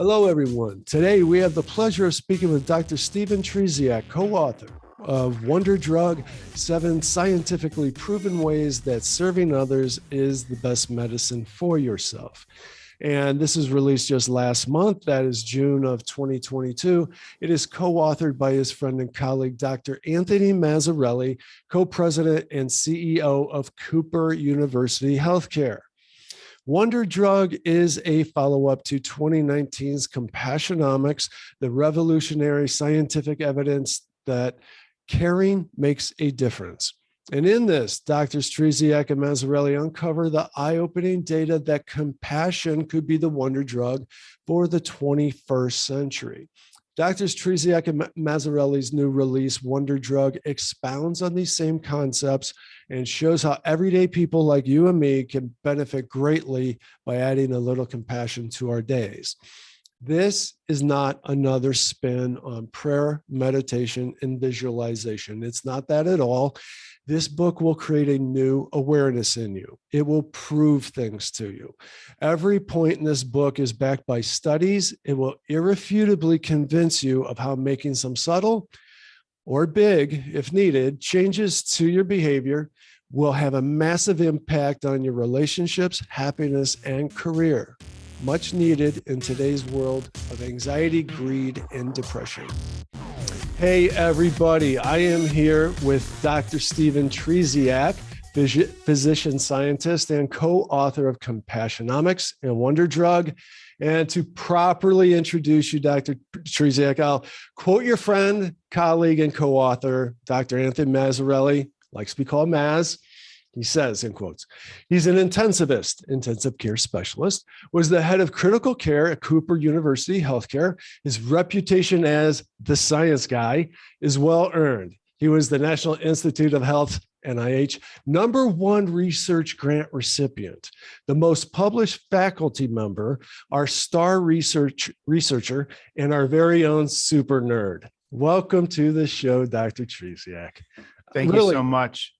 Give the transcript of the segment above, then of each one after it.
Hello, everyone. Today, we have the pleasure of speaking with Dr. Stephen Trzeciak, co-author of Wonder Drug, 7 Scientifically Proven Ways That Serving Others is the Best Medicine for Yourself. And this is released just last month. That is June of 2022. It is co-authored by his friend and colleague, Dr. Anthony Mazzarelli, co-president and CEO of Cooper University Healthcare. Wonder Drug is a follow-up to 2019's Compassionomics, the revolutionary scientific evidence that caring makes a difference. And in this, Drs. Trzeciak and Mazzarelli uncover the eye-opening data that compassion could be the wonder drug for the 21st century. Drs. Trzeciak and Mazzarelli's new release, Wonder Drug, expounds on these same concepts and shows how everyday people like you and me can benefit greatly by adding a little compassion to our days. This is not another spin on prayer, meditation, and visualization. It's not that at all. This book will create a new awareness in you. It will prove things to you. Every point in this book is backed by studies. It will irrefutably convince you of how making some subtle or big, if needed, changes to your behavior will have a massive impact on your relationships, happiness, and career. Much needed in today's world of anxiety, greed, and depression. Hey, everybody. I am here with Dr. Stephen Trzeciak, physician scientist and co-author of Compassionomics and Wonder Drug. And to properly introduce you, Dr. Trzeciak, I'll quote your friend, colleague, and co-author, Dr. Anthony Mazzarelli, likes to be called Maz. He says, in quotes, he's an intensivist, intensive care specialist, was the head of critical care at Cooper University Healthcare. His reputation as the science guy is well earned. He was the National Institute of Health, NIH, #1 research grant recipient, the most published faculty member, our star researcher, and our very own super nerd. Welcome to the show, Dr. Trzeciak. Thank you so much.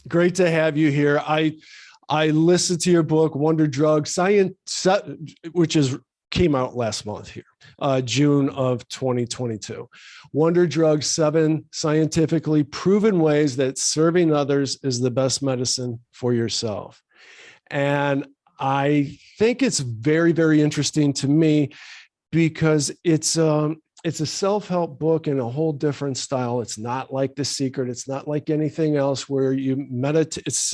Great to have you here. I listened to your book, Wonder Drug, Science, which came out last month here, June of 2022. Wonder Drug, 7 Scientifically Proven Ways That Serving Others is the Best Medicine for Yourself. And I think it's very, very interesting to me because it's a self-help book in a whole different style. It's not like The Secret. It's not like anything else where you meditate, it's,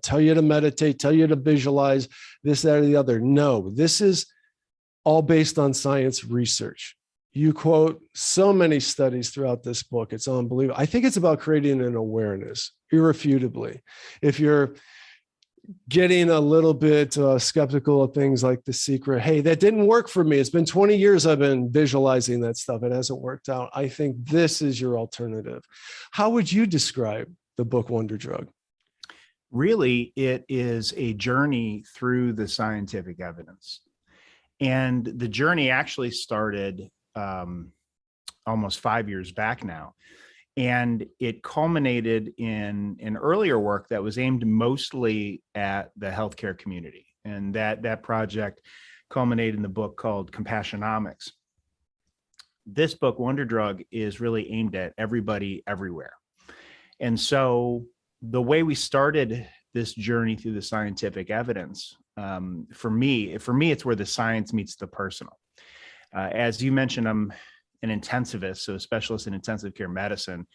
tell you to meditate, tell you to visualize this, that, or the other. No, this is all based on science research. You quote so many studies throughout this book. It's unbelievable. I think it's about creating an awareness, irrefutably. If you're getting a little bit skeptical of things like The Secret, hey, that didn't work for me. It's been 20 years I've been visualizing that stuff. It hasn't worked out. I think this is your alternative. How would you describe the book Wonder Drug? Really, it is a journey through the scientific evidence. And the journey actually started almost 5 years back now. And it culminated in an earlier work that was aimed mostly at the healthcare community. And that project culminated in the book called Compassionomics. This book, Wonder Drug, is really aimed at everybody everywhere. And so the way we started this journey through the scientific evidence, for me, it's where the science meets the personal. As you mentioned, I'm an intensivist, so a specialist in intensive care medicine.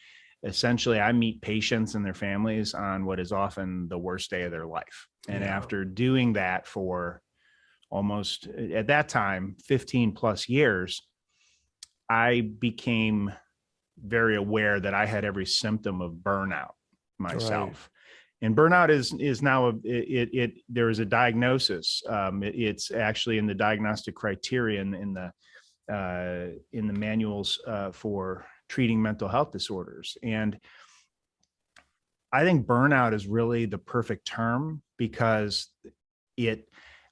Essentially, I meet patients and their families on what is often the worst day of their life. And after doing that for almost, at that time, 15 plus years, I became very aware that I had every symptom of burnout myself. Right. And burnout is now, there is a diagnosis. It's actually in the diagnostic criterion in the manuals for treating mental health disorders. And I think burnout is really the perfect term because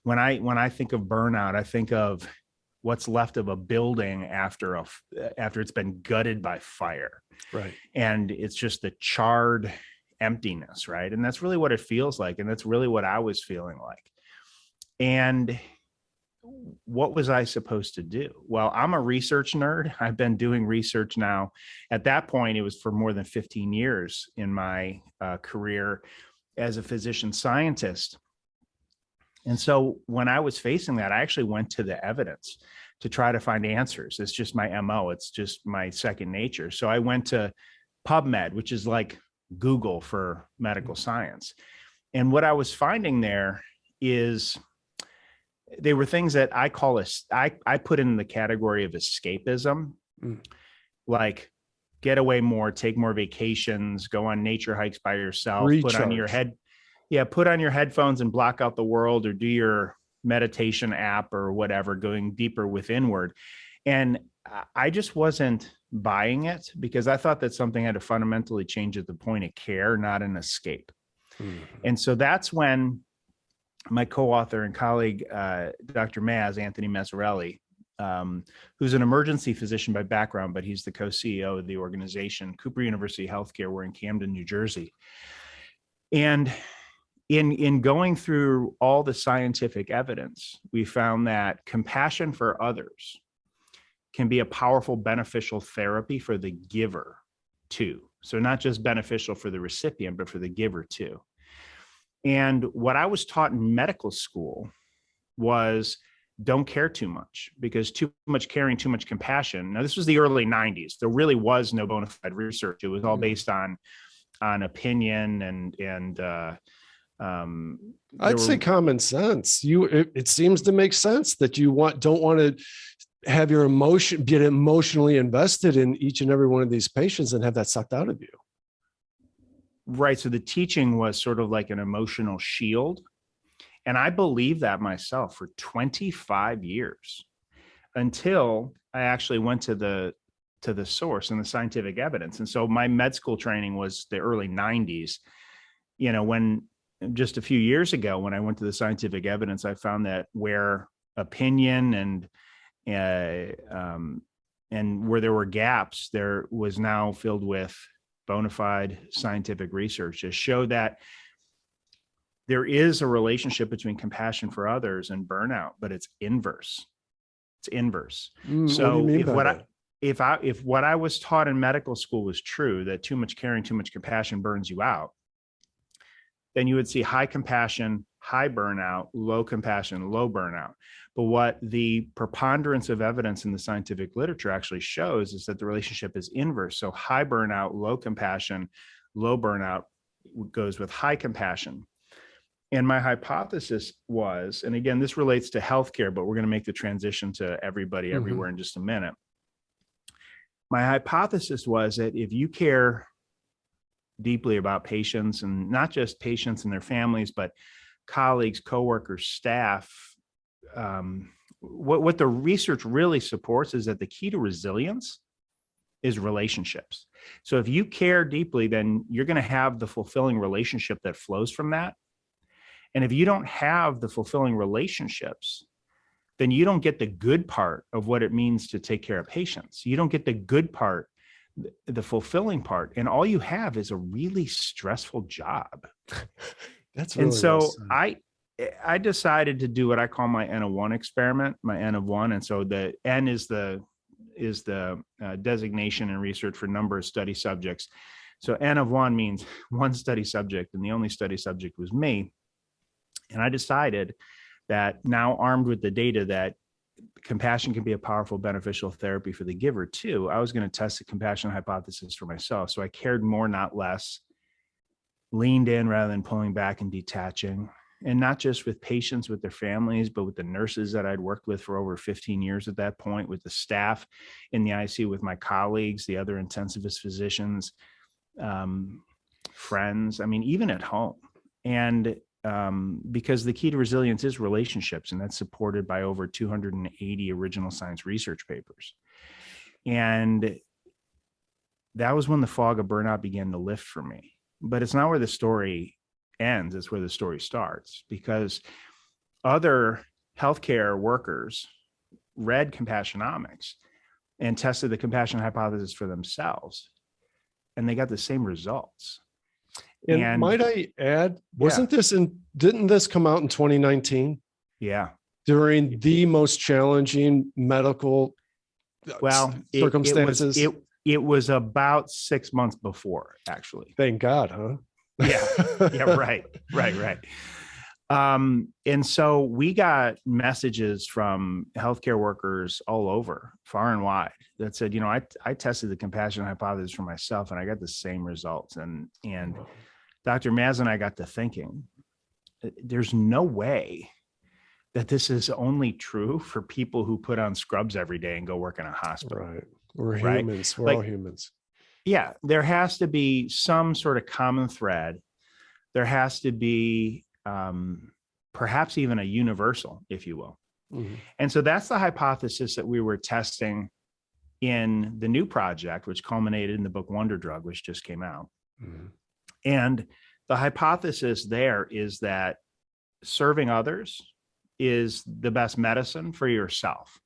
when I think of burnout, I think of what's left of a building after it's been gutted by fire. Right. And it's just the charred emptiness, right? And that's really what it feels like. And that's really what I was feeling like. And what was I supposed to do? Well, I'm a research nerd. I've been doing research now. At that point, it was for more than 15 years in my career as a physician scientist. And so when I was facing that, I actually went to the evidence to try to find answers. It's just my MO. It's just my second nature. So I went to PubMed, which is like Google for medical science. And what I was finding there is they were things that I put in the category of escapism, like get away more, take more vacations, go on nature hikes by yourself, Recharge. put on your headphones and block out the world, or do your meditation app or whatever, going deeper withinward. And I just wasn't buying it, because I thought that something had to fundamentally change at the point of care, not an escape. And so that's when my co-author and colleague, Dr. Anthony Mazzarelli, who's an emergency physician by background, but he's the co-CEO of the organization, Cooper University Healthcare. We're in Camden, New Jersey. And in going through all the scientific evidence, we found that compassion for others can be a powerful, beneficial therapy for the giver too. So not just beneficial for the recipient, but for the giver too. And what I was taught in medical school was don't care too much, because too much caring, too much compassion. Now, this was the early 90s. There really was no bona fide research. It was all based on opinion and I'd say common sense. It seems to make sense that you don't want to have your get emotionally invested in each and every one of these patients and have that sucked out of you. Right. So the teaching was sort of like an emotional shield. And I believed that myself for 25 years, until I actually went to the source and the scientific evidence. And so my med school training was the early 90s. When just a few years ago, when I went to the scientific evidence, I found that where opinion and where there were gaps, there was now filled with bona fide scientific research to show that there is a relationship between compassion for others and burnout, but it's inverse. It's inverse. So if what I was taught in medical school was true, that too much caring, too much compassion burns you out, then you would see high compassion, high burnout, low compassion, low burnout. But what the preponderance of evidence in the scientific literature actually shows is that the relationship is inverse. So high burnout, low compassion, low burnout goes with high compassion. And my hypothesis was, and again, this relates to healthcare, but we're going to make the transition to everybody everywhere in just a minute. My hypothesis was that if you care deeply about patients, and not just patients and their families, but colleagues, coworkers, staff, what the research really supports is that the key to resilience is relationships. So if you care deeply, then you're going to have the fulfilling relationship that flows from that. And if you don't have the fulfilling relationships, then you don't get the good part of what it means to take care of patients. You don't get the good part, the fulfilling part. And all you have is a really stressful job. That's really and so nice. I decided to do what I call my Na1 experiment, my N of one. And so the N is the designation in research for number of study subjects. So N of one means one study subject, and the only study subject was me. And I decided that, now armed with the data that compassion can be a powerful, beneficial therapy for the giver too, I was going to test the compassion hypothesis for myself. So I cared more, not less, leaned in rather than pulling back and detaching. And not just with patients, with their families, but with the nurses that I'd worked with for over 15 years at that point, with the staff in the ICU, with my colleagues, the other intensivist physicians, friends, I mean, even at home. And because the key to resilience is relationships, and that's supported by over 280 original science research papers. And that was when the fog of burnout began to lift for me. But it's not where the story ends, it's where the story starts, because other healthcare workers read Compassionomics and tested the compassion hypothesis for themselves, and they got the same results. And might I add, didn't this come out in 2019? Yeah. during the most challenging medical Well, circumstances. It was about 6 months before, actually. Thank God, huh? Yeah, right. And so we got messages from healthcare workers all over, far and wide, that said, I tested the compassion hypothesis for myself and I got the same results. And Dr. Maz and I got to thinking, there's no way that this is only true for people who put on scrubs every day and go work in a hospital. Right. We're right? humans. We're all humans. Yeah. There has to be some sort of common thread. There has to be perhaps even a universal, if you will. Mm-hmm. And so that's the hypothesis that we were testing in the new project, which culminated in the book Wonder Drug, which just came out. Mm-hmm. And the hypothesis there is that serving others is the best medicine for yourself.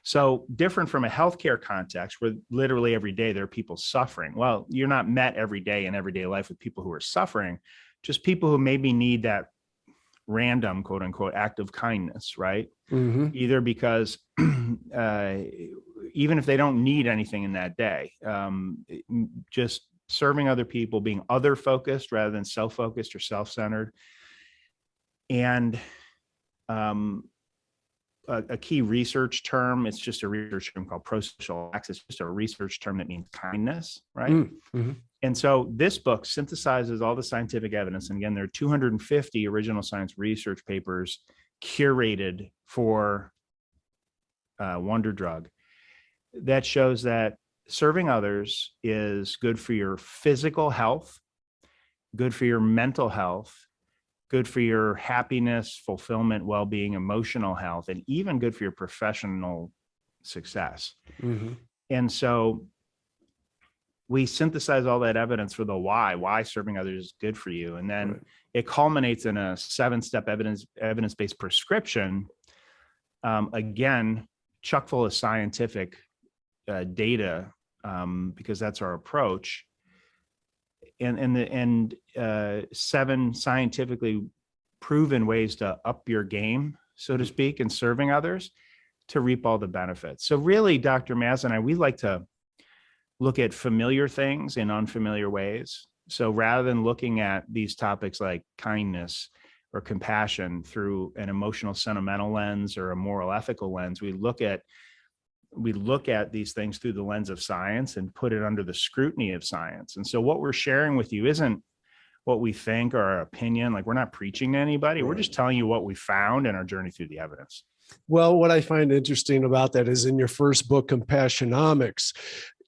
So different from a healthcare context where literally every day there are people suffering. Well, you're not met every day in everyday life with people who are suffering, just people who maybe need that random, quote unquote, act of kindness, right? Mm-hmm. Either because even if they don't need anything in that day, just serving other people, being other focused rather than self-focused or self-centered. And a key research term, it's just a research term called prosocial acts. It's just a research term that means kindness, right? Mm-hmm. And so this book synthesizes all the scientific evidence. And again, there are 250 original science research papers curated for Wonder Drug that shows that serving others is good for your physical health, good for your mental health, good for your happiness, fulfillment, well-being, emotional health, and even good for your professional success. Mm-hmm. And so we synthesize all that evidence for the why serving others is good for you. And then it culminates in a 7-step evidence-based prescription, again, chock full of scientific data, because that's our approach. And 7 scientifically proven ways to up your game, so to speak, in serving others to reap all the benefits. So really, Dr. Maz and I, we like to look at familiar things in unfamiliar ways. So rather than looking at these topics like kindness or compassion through an emotional, sentimental lens or a moral, ethical lens, we look at these things through the lens of science and put it under the scrutiny of science. And so what we're sharing with you isn't what we think or our opinion. Like, we're not preaching to anybody. We're just telling you what we found in our journey through the evidence. Well, what I find interesting about that is in your first book, Compassionomics,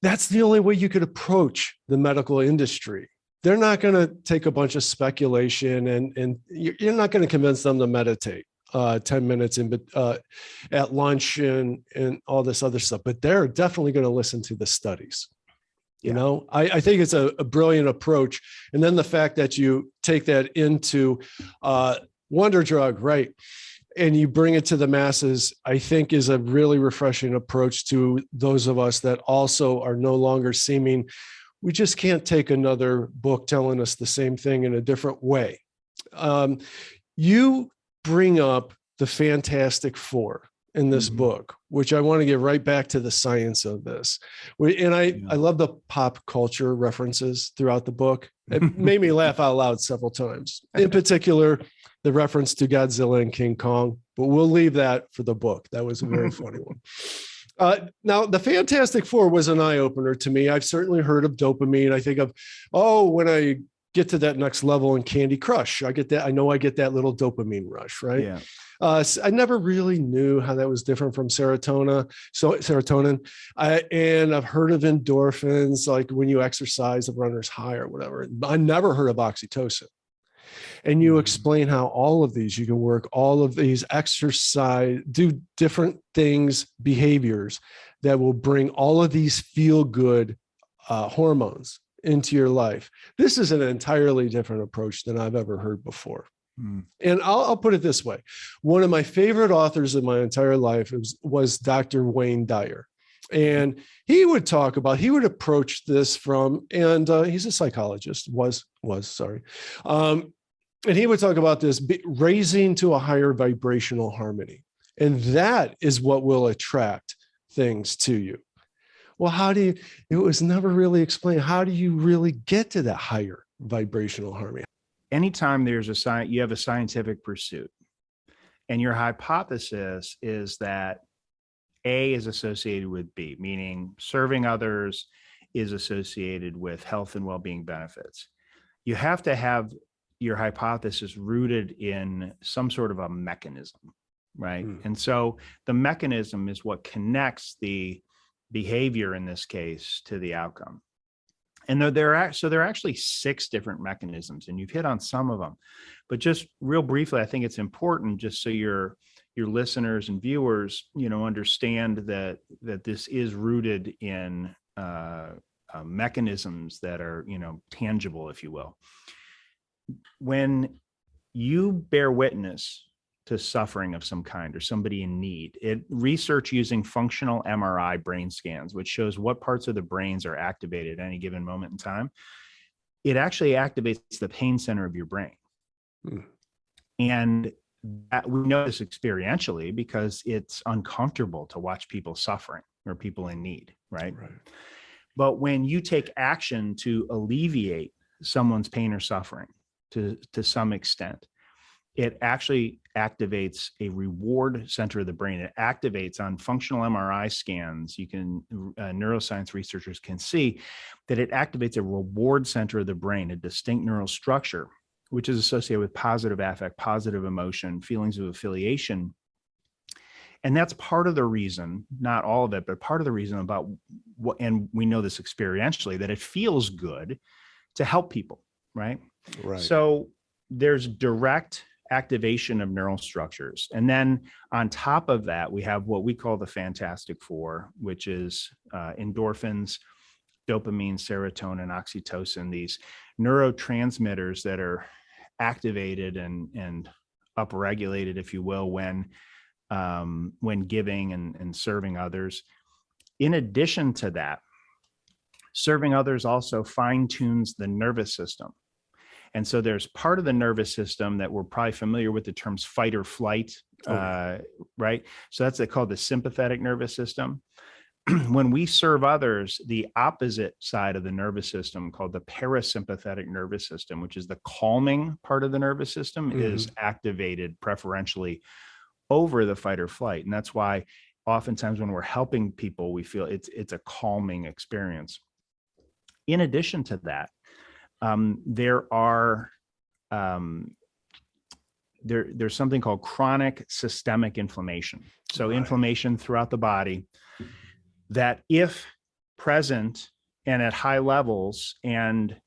that's the only way you could approach the medical industry. They're not going to take a bunch of speculation and you're not going to convince them to meditate 10 minutes at lunch and all this other stuff, but they're definitely going to listen to the studies. You know, I think it's a brilliant approach. And then the fact that you take that into Wonder Drug, right, and you bring it to the masses, I think is a really refreshing approach to those of us that also are no longer seeming, we just can't take another book telling us the same thing in a different way. You bring up the Fantastic Four in this book, which I want to get right back to the science of this. And I love the pop culture references throughout the book. It made me laugh out loud several times. In particular, the reference to Godzilla and King Kong, but we'll leave that for the book. That was a very funny one. Now, the Fantastic Four was an eye-opener to me. I've certainly heard of dopamine. I think of, when I get to that next level in Candy Crush, I get that. I know I get that little dopamine rush, right? Yeah. I never really knew how that was different from serotonin. And I've heard of endorphins, like when you exercise, the runner's high or whatever. I never heard of oxytocin. And you explain how all of these, you can work all of these exercise, do different things, behaviors that will bring all of these feel-good hormones into your life. This is an entirely different approach than I've ever heard before. And I'll put it this way. One of my favorite authors in my entire life was Dr. Wayne Dyer. And he would approach this from, and he's a psychologist, sorry. And he would talk about this raising to a higher vibrational harmony. And that is what will attract things to you. Well, it was never really explained. How do you really get to that higher vibrational harmony? Anytime you have a scientific pursuit, and your hypothesis is that A is associated with B, meaning serving others is associated with health and well-being benefits. You have to have your hypothesis rooted in some sort of a mechanism, right? And so the mechanism is what connects the behavior in this case to the outcome. And there are actually 6 different mechanisms, and you've hit on some of them. But just real briefly, I think it's important just so your listeners and viewers, understand that this is rooted in mechanisms that are, tangible, if you will. When you bear witness to suffering of some kind or somebody in need, research using functional MRI brain scans, which shows what parts of the brains are activated at any given moment in time, it actually activates the pain center of your brain. And we know this experientially because it's uncomfortable to watch people suffering or people in need, right? But when you take action to alleviate someone's pain or suffering to some extent, it actually activates a reward center of the brain. It activates on functional MRI scans. Neuroscience researchers can see that it activates a reward center of the brain, a distinct neural structure, which is associated with positive affect, positive emotion, feelings of affiliation. And that's part of the reason, not all of it, but part of the reason about what, and we know this experientially, that it feels good to help people, right? So there's direct activation of neural structures. And then on top of that, we have what we call the Fantastic Four, which is endorphins, dopamine, serotonin, oxytocin, these neurotransmitters that are activated and upregulated, if you will, when giving and serving others. In addition to that, serving others also fine-tunes the nervous system. And so there's part of the nervous system that we're probably familiar with the terms fight or flight, right? So that's called the sympathetic nervous system. When we serve others, the opposite side of the nervous system, called the parasympathetic nervous system, which is the calming part of the nervous system, is activated preferentially over the fight or flight. And that's why oftentimes when we're helping people, we feel it's a calming experience. In addition to that, there's something called chronic systemic inflammation. So inflammation throughout the body that, if present and at high levels and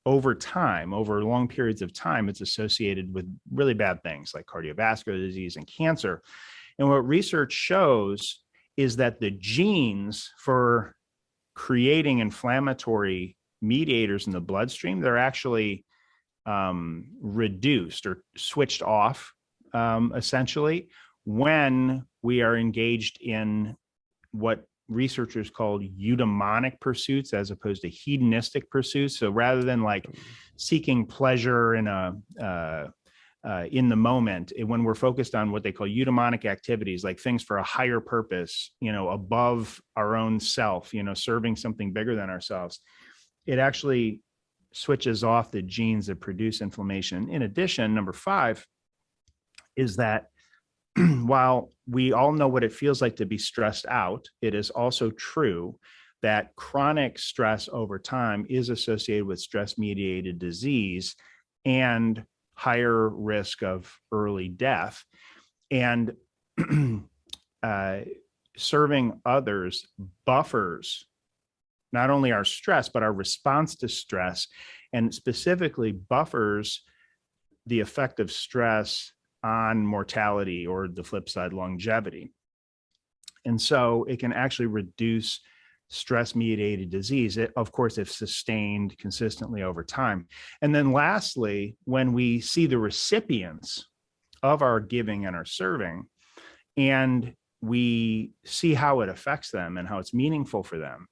over time, over long periods of time, it's associated with really bad things like cardiovascular disease and cancer. And what research shows is that the genes for creating inflammatory mediators in the bloodstream, they're actually reduced or switched off, essentially, when we are engaged in what researchers called eudaimonic pursuits as opposed to hedonistic pursuits. So rather than like seeking pleasure in the moment, when we're focused on what they call eudaimonic activities, like things for a higher purpose, above our own self, serving something bigger than ourselves, it actually switches off the genes that produce inflammation. In addition, number 5 is that while we all know what it feels like to be stressed out, it is also true that chronic stress over time is associated with stress-mediated disease and higher risk of early death. And serving others buffers not only our stress, but our response to stress, and specifically buffers the effect of stress on mortality, or the flip side, longevity. And so it can actually reduce stress-mediated disease, of course, if sustained consistently over time. And then lastly, when we see the recipients of our giving and our serving, and we see how it affects them and how it's meaningful for them,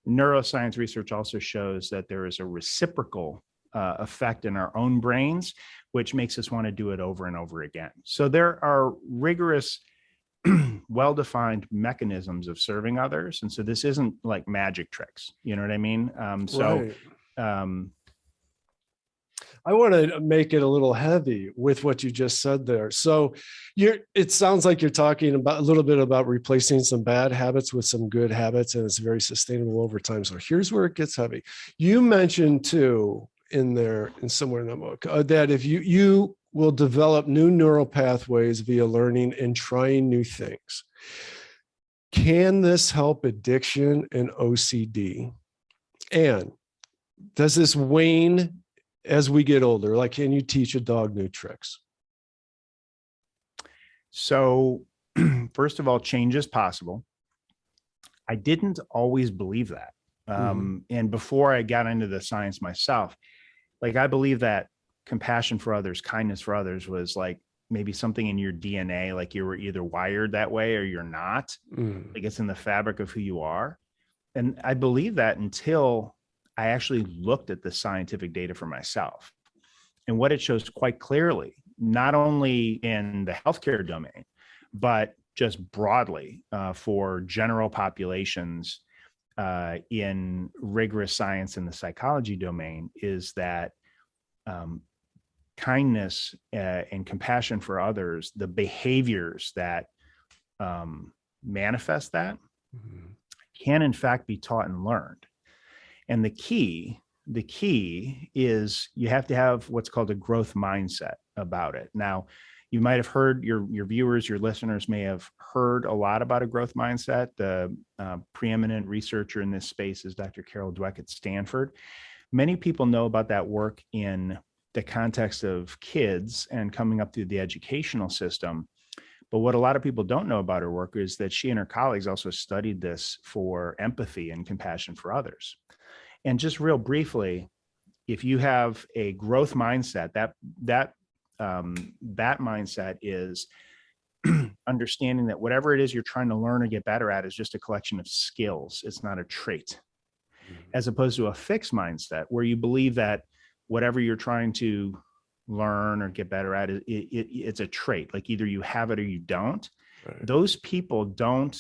neuroscience research also shows that there is a reciprocal effect in our own brains, which makes us want to do it over and over again. So there are rigorous well-defined mechanisms of serving others. And so this isn't like magic tricks, you know what I mean? Right. I want to make it a little heavy with what you just said there. So it sounds like you're talking about a little bit about replacing some bad habits with some good habits, and it's very sustainable over time. So here's where it gets heavy. You mentioned too in there, in somewhere in the book, that if you will develop new neural pathways via learning and trying new things. Can this help addiction and OCD? And does this wane as we get older? Like, can you teach a dog new tricks? So first of all, change is possible. I didn't always believe that. And before I got into the science myself, like I believe that compassion for others, kindness for others was like maybe something in your DNA, like you were either wired that way or you're not. Like it's in the fabric of who you are. And I believe that until I actually looked at the scientific data for myself. And what it shows quite clearly, not only in the healthcare domain, but just broadly for general populations in rigorous science in the psychology domain, is that kindness and compassion for others, the behaviors that manifest that can in fact be taught and learned. And the key is you have to have what's called a growth mindset about it. Now, you might have heard, your viewers, your listeners may have heard a lot about a growth mindset. The preeminent researcher in this space is Dr. Carol Dweck at Stanford. Many people know about that work in the context of kids and coming up through the educational system. But what a lot of people don't know about her work is that she and her colleagues also studied this for empathy and compassion for others. And just real briefly, if you have a growth mindset, that mindset is understanding that whatever it is you're trying to learn or get better at is just a collection of skills. It's not a trait, as opposed to a fixed mindset where you believe that whatever you're trying to learn or get better at, it's a trait. Like either you have it or you don't. Right. Those people don't,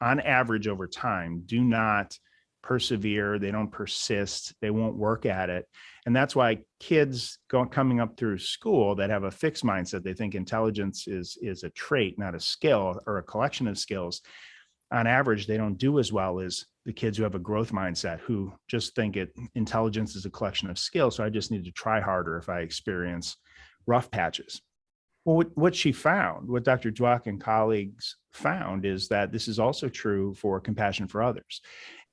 on average over time, do not persevere. They don't persist. They won't work at it. And that's why kids coming up through school that have a fixed mindset, they think intelligence is a trait, not a skill or a collection of skills. On average, they don't do as well as the kids who have a growth mindset, who just think intelligence is a collection of skills. So I just need to try harder if I experience rough patches. Well, what she found, what Dr. Dweck and colleagues found, is that this is also true for compassion for others.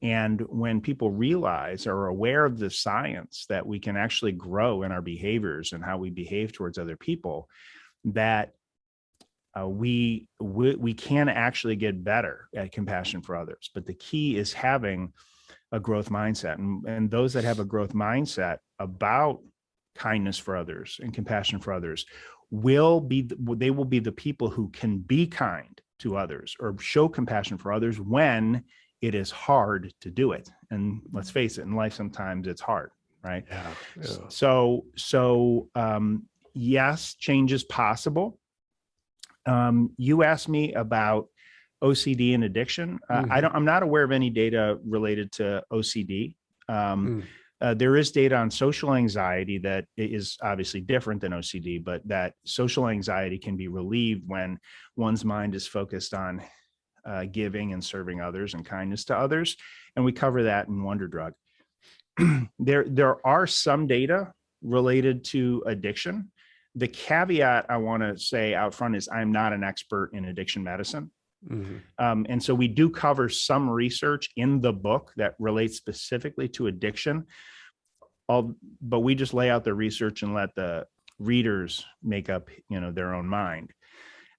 And when people realize or are aware of the science that we can actually grow in our behaviors and how we behave towards other people, that we can actually get better at compassion for others. But the key is having a growth mindset. And those that have a growth mindset about kindness for others and compassion for others will be the people who can be kind to others or show compassion for others when it is hard to do it. And let's face it, in life, sometimes it's hard, right? Yeah. So yes, change is possible. You asked me about OCD and addiction. I'm not aware of any data related to OCD. There is data on social anxiety that is obviously different than OCD, but that social anxiety can be relieved when one's mind is focused on giving and serving others and kindness to others. And we cover that in Wonder Drug. There are some data related to addiction. The caveat I want to say out front is I'm not an expert in addiction medicine. And so we do cover some research in the book that relates specifically to addiction, but we just lay out the research and let the readers make up, their own mind.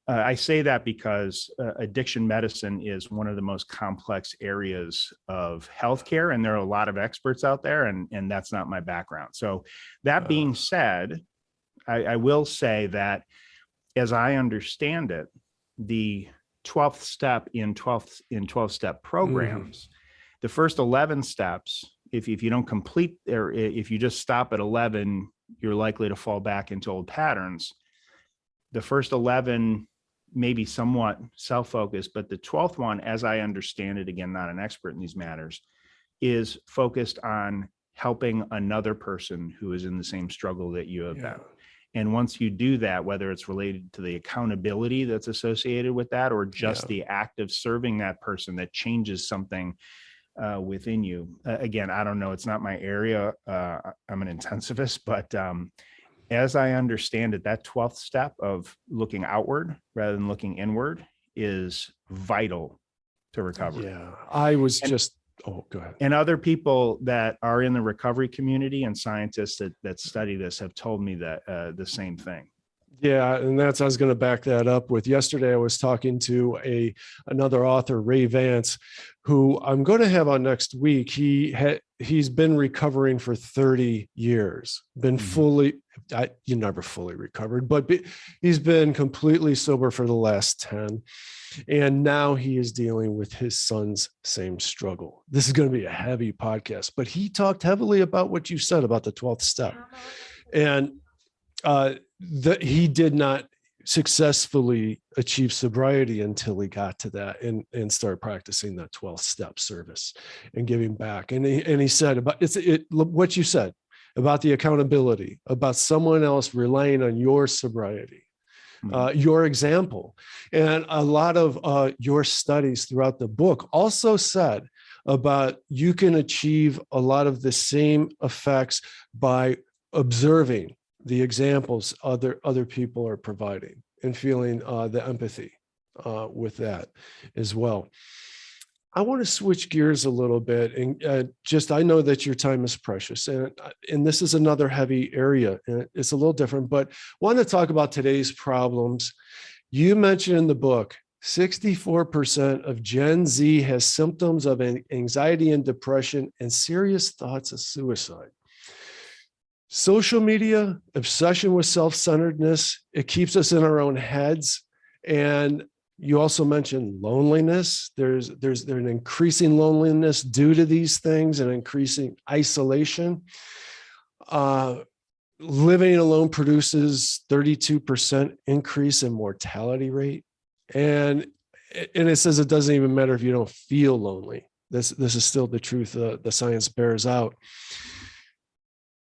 I say that because addiction medicine is one of the most complex areas of healthcare, and there are a lot of experts out there, and that's not my background. So that being said, I will say that as I understand it, the 12th step in 12-step programs, the first 11 steps, if you don't complete, or if you just stop at 11, you're likely to fall back into old patterns. The first 11 maybe somewhat self-focused, but the 12th one, as I understand it, again, not an expert in these matters, is focused on helping another person who is in the same struggle that you have been. And once you do that, whether it's related to the accountability that's associated with that, or just the act of serving that person that changes something within you. Again, I don't know. It's not my area. I'm an intensivist, but as I understand it, that 12th step of looking outward rather than looking inward is vital to recovery. Yeah, I was oh, go ahead. And other people that are in the recovery community and scientists that study this have told me that the same thing. Yeah, and I was going to back that up with yesterday. I was talking to another author, Ray Vance, who I'm going to have on next week. He's been recovering for 30 years, been you never fully recovered, but he's been completely sober for the last 10. And now he is dealing with his son's same struggle. This is going to be a heavy podcast, but he talked heavily about what you said about the 12th step. And he did not successfully achieve sobriety until he got to that and started practicing that 12th step service and giving back. And he said about what you said about the accountability, about someone else relying on your sobriety, your example. And a lot of your studies throughout the book also said about you can achieve a lot of the same effects by observing the examples other people are providing and feeling the empathy with that as well. I want to switch gears a little bit and I know that your time is precious and this is another heavy area and it's a little different, but want to talk about today's problems. You mentioned in the book, 64% of Gen Z has symptoms of anxiety and depression and serious thoughts of suicide. Social media, obsession with self-centeredness, it keeps us in our own heads. And you also mentioned loneliness. There's an increasing loneliness due to these things and increasing isolation. Living alone produces 32% increase in mortality rate. And it says it doesn't even matter if you don't feel lonely. This is still the truth. The science bears out.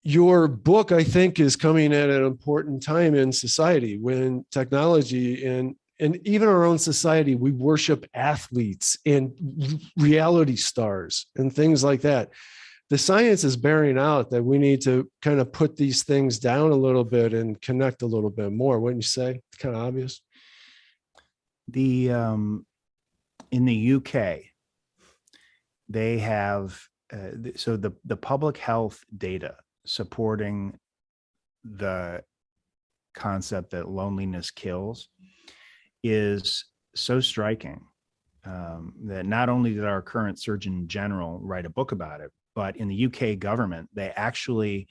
Your book, I think, is coming at an important time in society when technology and even our own society, we worship athletes and reality stars and things like that. The science is bearing out that we need to kind of put these things down a little bit and connect a little bit more. Wouldn't you say? It's kind of obvious. In the UK, they have so the public health data supporting the concept that loneliness kills is so striking that not only did our current Surgeon General write a book about it, but in the UK government, they actually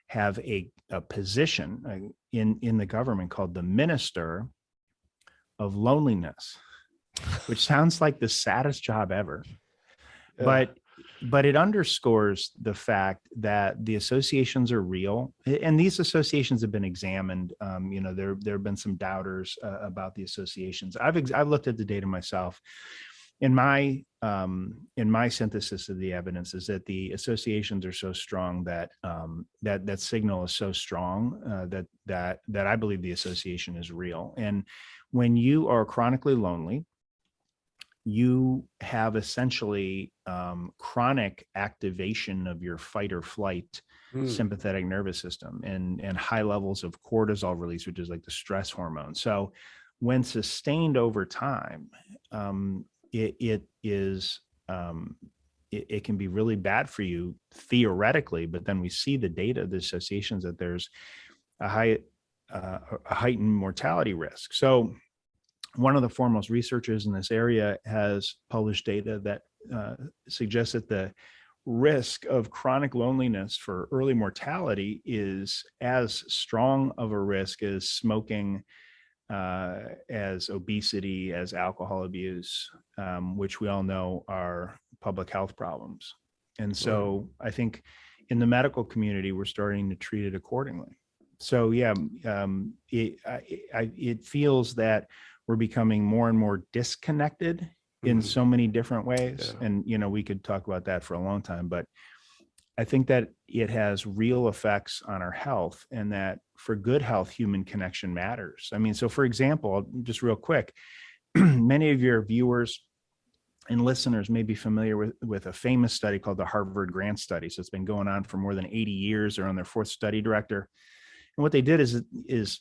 have a position in the government called the Minister of Loneliness, which sounds like the saddest job ever. Yeah. But it underscores the fact that the associations are real, and these associations have been examined. There have been some doubters about the associations. I've looked at the data myself. In my synthesis of the evidence is that the associations are so strong that that signal is so strong that I believe the association is real. And when you are chronically lonely, you have essentially chronic activation of your fight or flight sympathetic nervous system and high levels of cortisol release, which is like the stress hormone. So when sustained over time, it can be really bad for you theoretically, but then we see the data, the associations that there's a heightened mortality risk. So one of the foremost researchers in this area has published data that suggests that the risk of chronic loneliness for early mortality is as strong of a risk as smoking, as obesity, as alcohol abuse, which we all know are public health problems. And so I think in the medical community, we're starting to treat it accordingly. So yeah, it feels that we're becoming more and more disconnected in so many different ways. Yeah. And, we could talk about that for a long time, but I think that it has real effects on our health, and that for good health, human connection matters. I mean, so for example, just real quick, many of your viewers and listeners may be familiar with a famous study called the Harvard Grant Study. So it's been going on for more than 80 years. They're on their fourth study director. And what they did is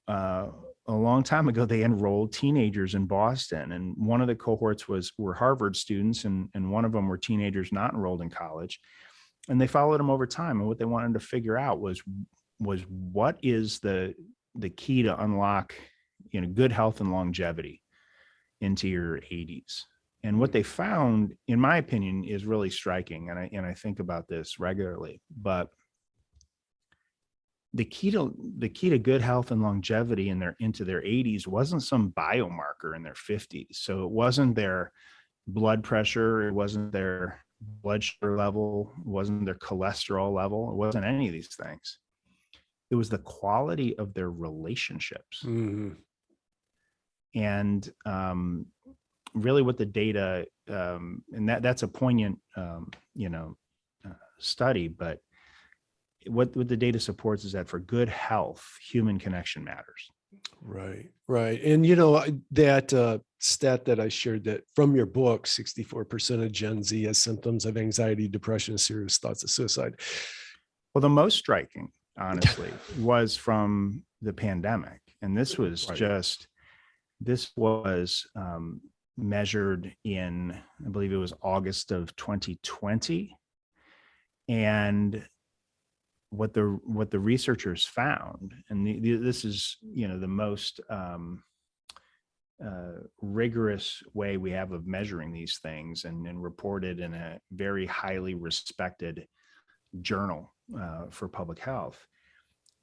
a long time ago, they enrolled teenagers in Boston, and one of the cohorts were Harvard students, and one of them were teenagers not enrolled in college. And they followed them over time. And what they wanted to figure out was what is the key to unlock, good health and longevity into your 80s. And what they found, in my opinion, is really striking. And I think about this regularly, but the key to good health and longevity into their 80s wasn't some biomarker in their 50s. So it wasn't their blood pressure, it wasn't their blood sugar level, it wasn't their cholesterol level, it wasn't any of these things. It was the quality of their relationships. Mm-hmm. And really what the data, and that's a poignant, study, but what the data supports is that for good health, human connection matters. Right. And, that stat that I shared, that from your book, 64% of Gen Z has symptoms of anxiety, depression, and serious thoughts of suicide. Well, the most striking, honestly, was from the pandemic. And this was measured in, I believe it was August of 2020. And what the researchers found, and this is, the most rigorous way we have of measuring these things, and reported in a very highly respected journal for public health.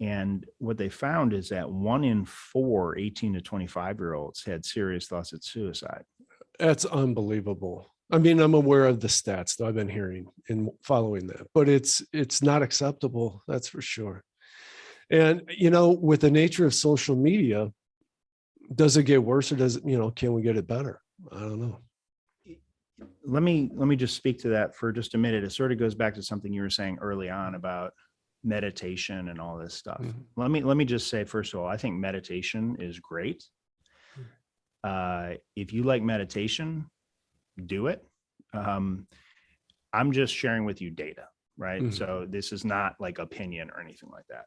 And what they found is that 1 in 4 18 to 25-year-olds had serious thoughts of suicide. That's unbelievable. I mean, I'm aware of the stats that I've been hearing and following that, but it's not acceptable. That's for sure. And, with the nature of social media, does it get worse, or does it, can we get it better? I don't know. Let me just speak to that for just a minute. It sort of goes back to something you were saying early on about meditation and all this stuff. Mm-hmm. Let me just say, first of all, I think meditation is great. If you like meditation, do it. I'm just sharing with you data, right? Mm-hmm. So this is not like opinion or anything like that.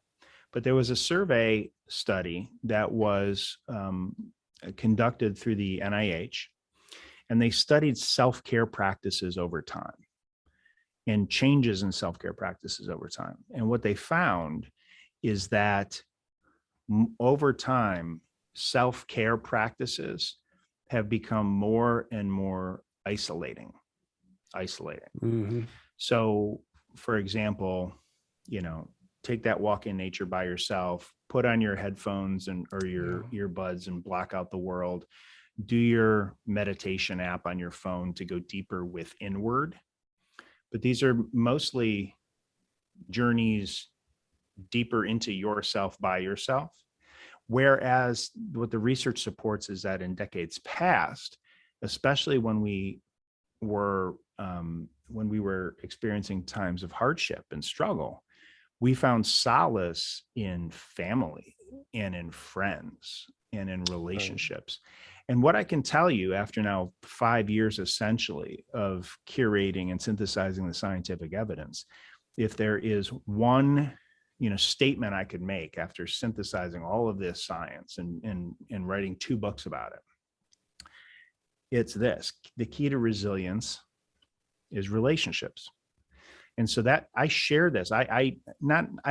But there was a survey study that was conducted through the NIH, and they studied self-care practices over time and changes in self-care practices over time. And what they found is that over time, self-care practices have become more and more isolating. Mm-hmm. So, for example, take that walk in nature by yourself, put on your headphones or your earbuds and block out the world. Do your meditation app on your phone to go deeper inward. But these are mostly journeys deeper into yourself by yourself. Whereas what the research supports is that in decades past, especially when we were experiencing times of hardship and struggle, we found solace in family and in friends and in relationships. And what I can tell you after now 5 years essentially of curating and synthesizing the scientific evidence, if there is one statement I could make after synthesizing all of this science and writing 2 books about it, it's this: the key to resilience is relationships. And so that I share this, I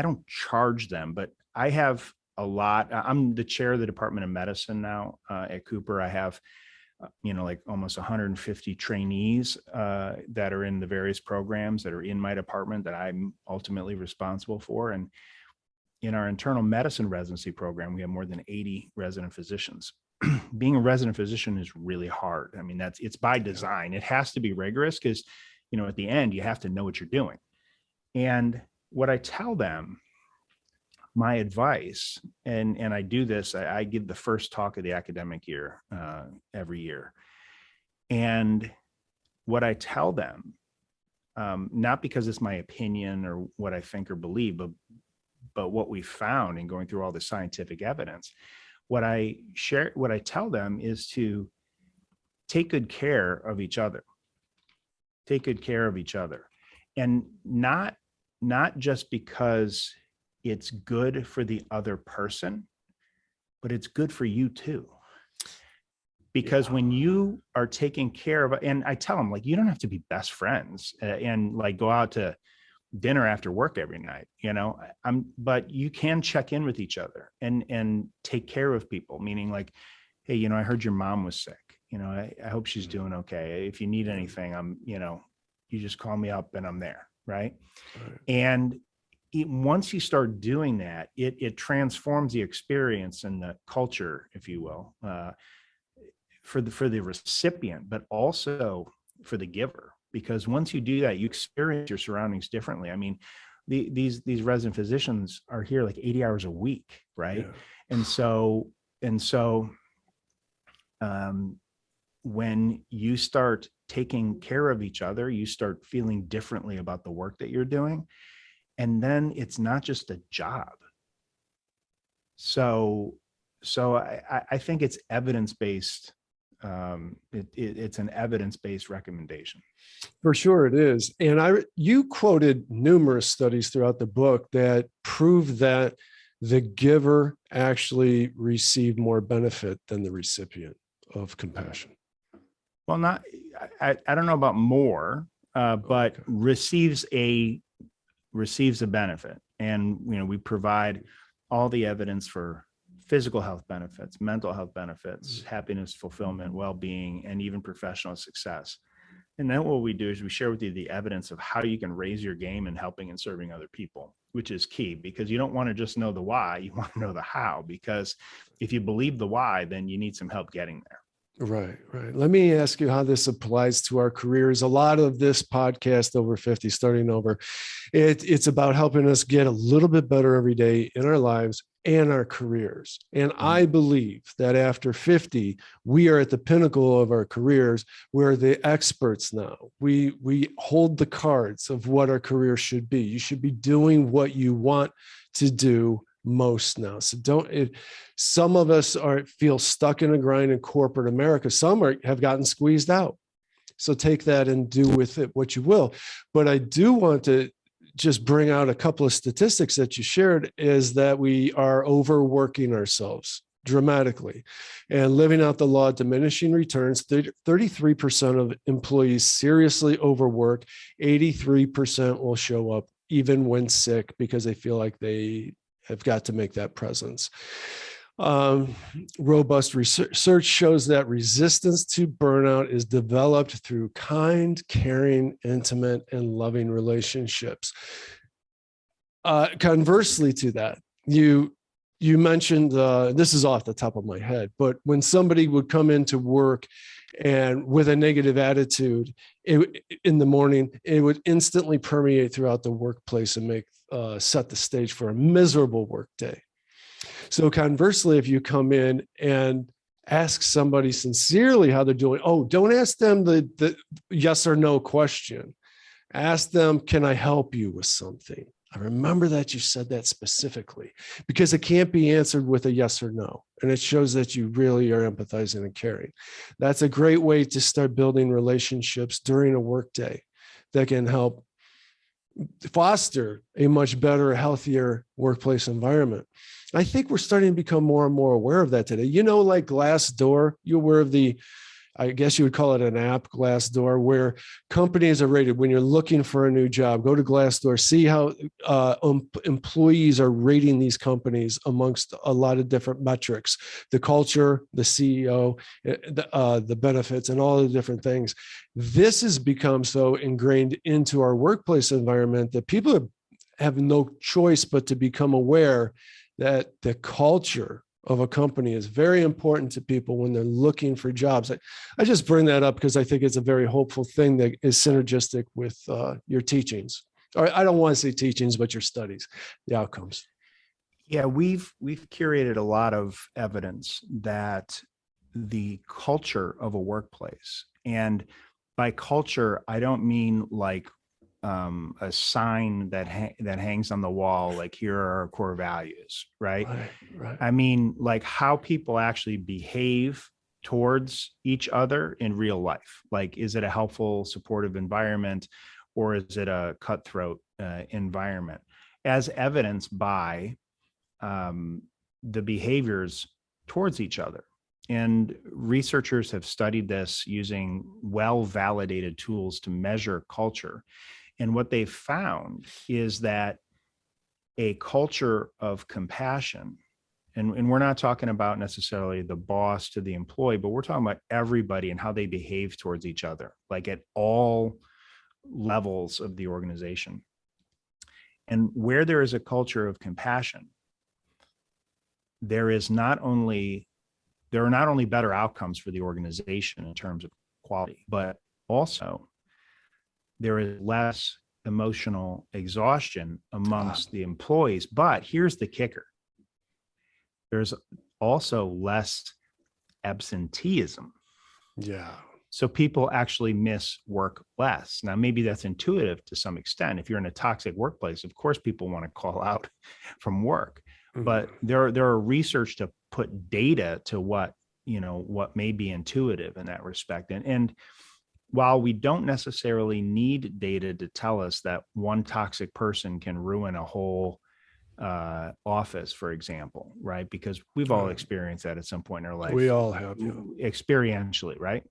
don't charge them, but I have a lot. I'm the chair of the Department of Medicine now at Cooper. I have, like almost 150 trainees that are in the various programs that are in my department that I'm ultimately responsible for. And in our internal medicine residency program, we have more than 80 resident physicians. Being a resident physician is really hard. I mean, it's by design. It has to be rigorous because, at the end, you have to know what you're doing. And what I tell them my advice, and I do this, I give the first talk of the academic year every year. And what I tell them, not because it's my opinion or what I think or believe, but what we found in going through all the scientific evidence, what I tell them is to take good care of each other. Take good care of each other. And not just because it's good for the other person, but it's good for you too. Because when you are taking care of, and I tell them, like, you don't have to be best friends and like go out to dinner after work every night, but you can check in with each other and take care of people, meaning like, hey, I heard your mom was sick. I hope she's doing okay. If you need anything, you just call me up and I'm there. Right. And once you start doing that, it transforms the experience and the culture, if you will, for the recipient, but also for the giver. Because once you do that, you experience your surroundings differently. I mean, these resident physicians are here like 80 hours a week, right? Yeah. And so when you start taking care of each other, you start feeling differently about the work that you're doing. And then it's not just a job. So I think it's evidence-based. It's an evidence-based recommendation. For sure it is. And you quoted numerous studies throughout the book that prove that the giver actually received more benefit than the recipient of compassion. Well, I don't know about more, but okay. receives a benefit. And, we provide all the evidence for physical health benefits, mental health benefits, happiness, fulfillment, well-being, and even professional success. And then what we do is we share with you the evidence of how you can raise your game in helping and serving other people, which is key, because you don't want to just know the why, you want to know the how, because if you believe the why, then you need some help getting there. Right. Let me ask you how this applies to our careers. A lot of this podcast, Over 50, Starting Over, it's about helping us get a little bit better every day in our lives and our careers. And I believe that after 50, we are at the pinnacle of our careers. We're the experts now. We hold the cards of what our career should be. You should be doing what you want to do most now. So some of us feel stuck in a grind in corporate America. Some have gotten squeezed out. So take that and do with it what you will. But I do want to just bring out a couple of statistics that you shared, is that we are overworking ourselves dramatically and living out the law of diminishing returns. 33% of employees seriously overwork. 83% will show up even when sick because they feel like they have got to make that presence. Robust research shows that resistance to burnout is developed through kind, caring, intimate, and loving relationships. Conversely to that, you mentioned, this is off the top of my head, but when somebody would come into work and with a negative attitude in the morning, it would instantly permeate throughout the workplace and set the stage for a miserable work day. So conversely, if you come in and ask somebody sincerely how they're doing, don't ask them the yes or no question. Ask them, can I help you with something? I remember that you said that specifically, because it can't be answered with a yes or no. And it shows that you really are empathizing and caring. That's a great way to start building relationships during a workday that can help foster a much better, healthier workplace environment. I think we're starting to become more and more aware of that today. Like Glassdoor, you're aware of I guess you would call it an app, Glassdoor, where companies are rated. When you're looking for a new job, go to Glassdoor, see how employees are rating these companies amongst a lot of different metrics, the culture, the CEO, the benefits, and all the different things. This has become so ingrained into our workplace environment that people have no choice but to become aware that the culture of a company is very important to people when they're looking for jobs. I just bring that up because I think it's a very hopeful thing that is synergistic with your teachings. Or I don't want to say teachings, but your studies, the outcomes. Yeah, we've curated a lot of evidence that the culture of a workplace, and by culture, I don't mean like a sign that hangs on the wall, like here are our core values, right? Right, right. I mean, like how people actually behave towards each other in real life. Like, is it a helpful, supportive environment, or is it a cutthroat environment? As evidenced by the behaviors towards each other. And researchers have studied this using well-validated tools to measure culture. And what they've found is that a culture of compassion, and we're not talking about necessarily the boss to the employee, but we're talking about everybody and how they behave towards each other, like at all levels of the organization. And where there is a culture of compassion, there are not only better outcomes for the organization in terms of quality, but also there is less emotional exhaustion amongst the employees. But here's the kicker. There's also less absenteeism. Yeah. So people actually miss work less. Now, maybe that's intuitive to some extent. If you're in a toxic workplace, of course, people want to call out from work. But there are research to put data to what may be intuitive in that respect. And while we don't necessarily need data to tell us that one toxic person can ruin a whole office, for example, right? Because we've all experienced that at some point in our life. We all have, experientially, right?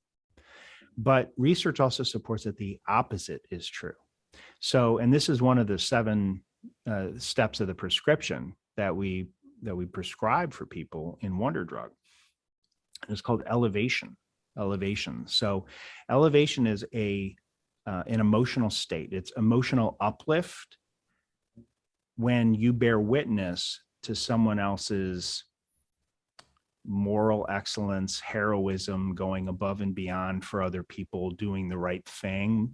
But research also supports that the opposite is true. So, and this is one of the 7 steps of the prescription that we prescribe for people in Wonder Drug. It's called elevation. So elevation is an emotional state. It's emotional uplift when you bear witness to someone else's moral excellence, heroism, going above and beyond for other people, doing the right thing.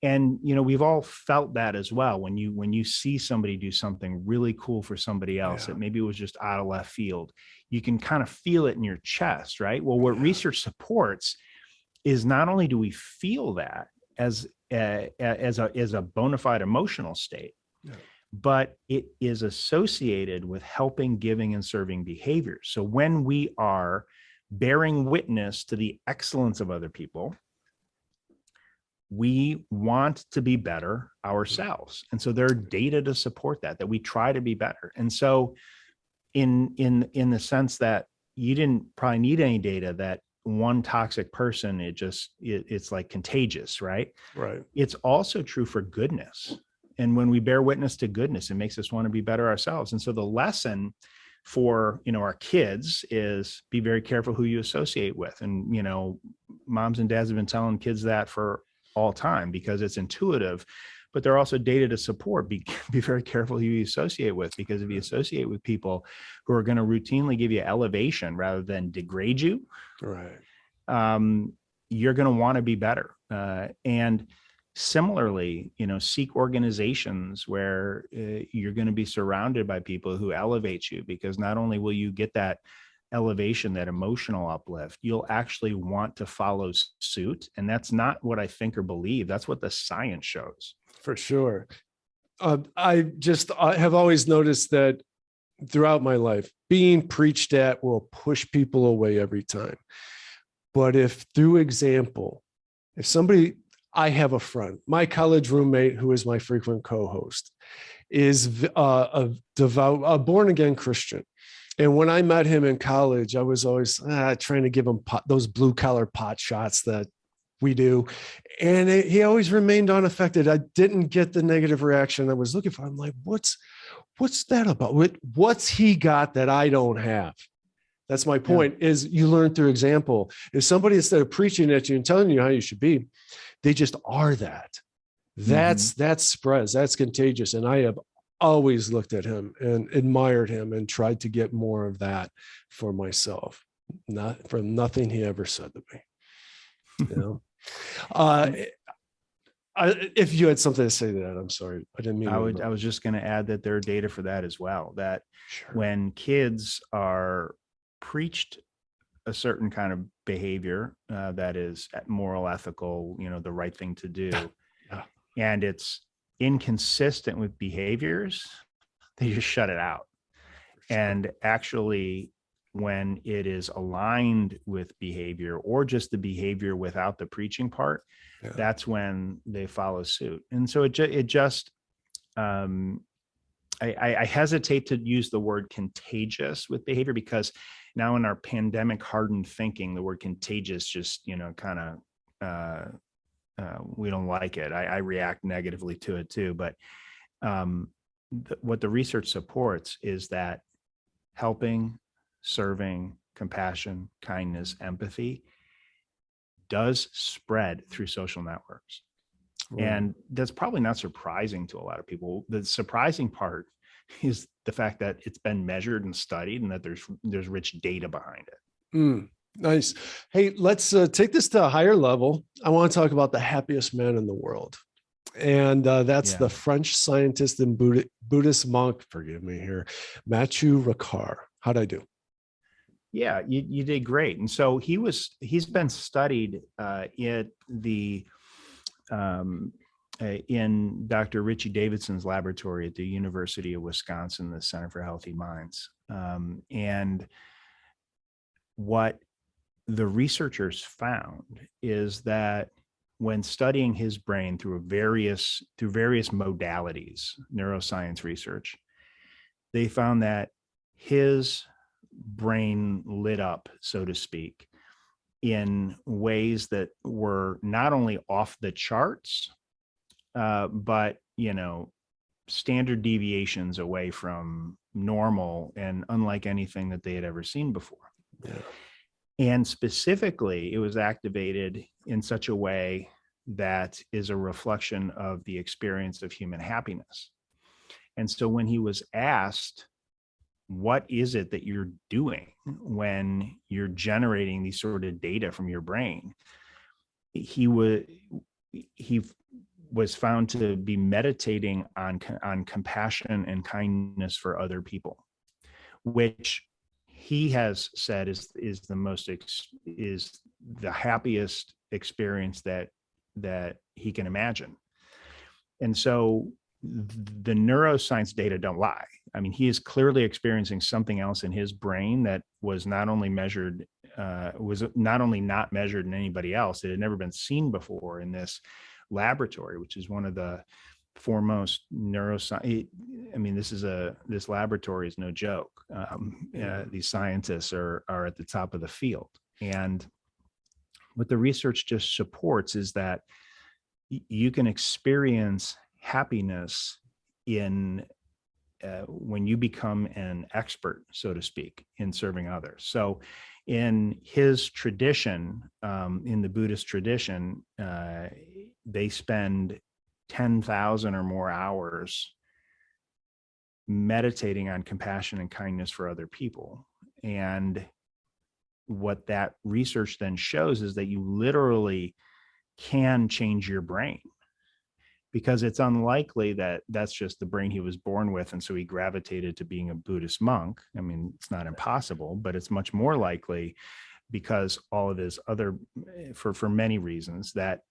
And we've all felt that as well. When you see somebody do something really cool for somebody else, that maybe it was just out of left field, you can kind of feel it in your chest, right? Well, what research supports is not only do we feel that as a bona fide emotional state, but it is associated with helping, giving, and serving behaviors. So when we are bearing witness to the excellence of other people, we want to be better ourselves. And so there are data to support that we try to be better. And so in the sense that you didn't probably need any data that one toxic person, it's like contagious, right? Right. It's also true for goodness. And when we bear witness to goodness, it makes us want to be better ourselves. And so the lesson for our kids is be very careful who you associate with. And moms and dads have been telling kids that for all time because it's intuitive, but there are also data to support be very careful who you associate with, because if you associate with people who are going to routinely give you elevation rather than degrade you, right, you're going to want to be better. And similarly, seek organizations where you're going to be surrounded by people who elevate you, because not only will you get that elevation, that emotional uplift, you'll actually want to follow suit. And that's not what I think or believe. That's what the science shows. For sure. I have always noticed that throughout my life, being preached at will push people away every time. But if through example, I have a friend, my college roommate, who is my frequent co-host, is a devout, born-again Christian. And when I met him in college, I was always trying to give him those blue-collar pot shots that we do. And he always remained unaffected. I didn't get the negative reaction I was looking for. I'm like, what's that about? What's he got that I don't have? That's my point, is you learn through example. If somebody, instead of preaching at you and telling you how you should be, they just are that. That spreads, that's contagious. And I have always looked at him and admired him and tried to get more of that for myself, not from nothing he ever said to me. If you had something to say to that, I'm sorry. I didn't mean I to. was just going to add that there are data for that as well, that Sure. when kids are preached a certain kind of behavior that is moral, ethical, the right thing to do, Yeah. and it's inconsistent with behaviors, they just shut it out. Sure. And actually, when it is aligned with behavior, or just the behavior without the preaching part, that's when they follow suit. And so it just I hesitate to use the word contagious with behavior, because now in our pandemic hardened thinking, the word contagious just, kind of, we don't like it. I react negatively to it too. But what the research supports is that helping, serving, compassion, kindness, empathy does spread through social networks. Right. And that's probably not surprising to a lot of people. The surprising part is the fact that it's been measured and studied, and that there's rich data behind it. Nice. Hey, let's take this to a higher level. I want to talk about the happiest man in the world. And that's the French scientist and Buddhist monk, forgive me here, Matthieu Ricard. How'd I do? Yeah, you did great. And so he's been studied in Dr. Richie Davidson's laboratory at the University of Wisconsin, the Center for Healthy Minds. And what the researchers found is that when studying his brain through various modalities, neuroscience research, they found that his brain lit up, so to speak, in ways that were not only off the charts, but standard deviations away from normal and unlike anything that they had ever seen before. Yeah. And specifically, it was activated in such a way that is a reflection of the experience of human happiness. And so when he was asked, what is it that you're doing when you're generating these sort of data from your brain, he was found to be meditating on compassion and kindness for other people, which he has said is the happiest experience that he can imagine. And so the neuroscience data don't lie. I mean, he is clearly experiencing something else in his brain that was not only not measured in anybody else. It had never been seen before in this laboratory, which is one of the foremost neuroscience. I mean, this laboratory is no joke. These scientists are at the top of the field. And what the research just supports is that you can experience happiness in when you become an expert, so to speak, in serving others. So in his tradition, in the Buddhist tradition, they spend 10,000 or more hours meditating on compassion and kindness for other people. And what that research then shows is that you literally can change your brain, because it's unlikely that that's just the brain he was born with, and so he gravitated to being a Buddhist monk. I mean, it's not impossible, but it's much more likely, because all of his other, for many reasons, that